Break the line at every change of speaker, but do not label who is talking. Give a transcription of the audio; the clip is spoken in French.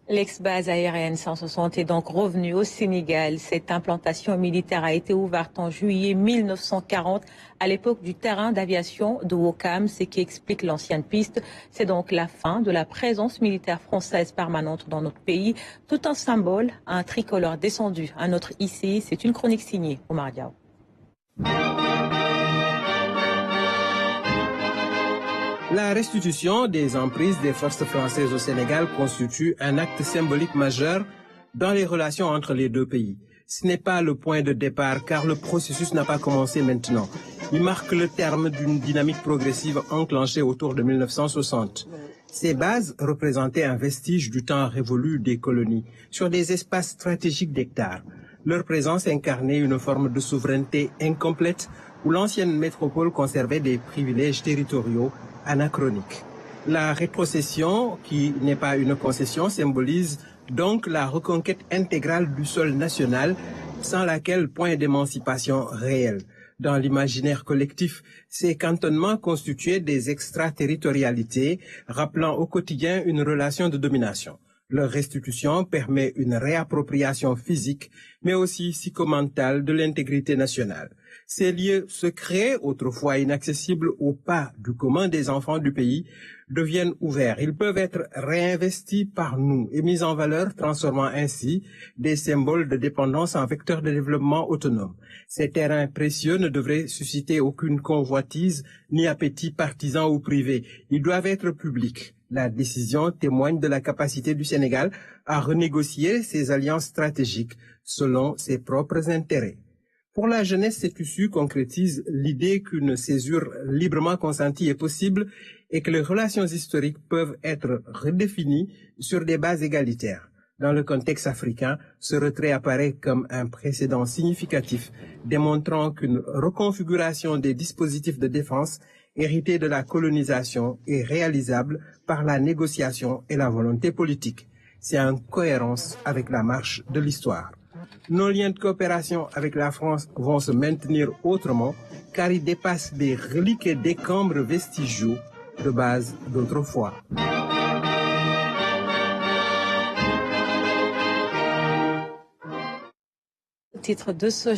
L'ex-base aérienne 160 est donc revenue au Sénégal. Cette implantation militaire a été ouverte en juillet 1940 à l'époque du terrain d'aviation de Ouakam, ce qui explique l'ancienne piste. C'est donc la fin de la présence militaire française permanente dans notre pays. Tout un symbole, un tricolore descendu à notre ICI. C'est une chronique signée Omar Diaw.
La restitution des emprises des forces françaises au Sénégal constitue un acte symbolique majeur dans les relations entre les deux pays. Ce n'est pas le point de départ car le processus n'a pas commencé maintenant. Il marque le terme d'une dynamique progressive enclenchée autour de 1960. Ces bases représentaient un vestige du temps révolu des colonies sur des espaces stratégiques d'hectares. Leur présence incarnait une forme de souveraineté incomplète où l'ancienne métropole conservait des privilèges territoriaux anachronique. La rétrocession, qui n'est pas une concession, symbolise donc la reconquête intégrale du sol national, sans laquelle point d'émancipation réelle. Dans l'imaginaire collectif, ces cantonnements constituaient des extraterritorialités, rappelant au quotidien une relation de domination. Leur restitution permet une réappropriation physique, mais aussi psychomentale de l'intégrité nationale. Ces lieux secrets, autrefois inaccessibles au pas du commun des enfants du pays, deviennent ouverts. Ils peuvent être réinvestis par nous et mis en valeur, transformant ainsi des symboles de dépendance en vecteurs de développement autonome. Ces terrains précieux ne devraient susciter aucune convoitise ni appétit partisan ou privé. Ils doivent être publics. La décision témoigne de la capacité du Sénégal à renégocier ses alliances stratégiques selon ses propres intérêts. Pour la jeunesse, cet issue concrétise l'idée qu'une césure librement consentie est possible et que les relations historiques peuvent être redéfinies sur des bases égalitaires. Dans le contexte africain, ce retrait apparaît comme un précédent significatif, démontrant qu'une reconfiguration des dispositifs de défense hérités de la colonisation est réalisable par la négociation et la volonté politique. C'est en cohérence avec la marche de l'histoire. Nos liens de coopération avec la France vont se maintenir autrement car ils dépassent des reliques et décombres vestigiaux de base d'autrefois.
Titre de ce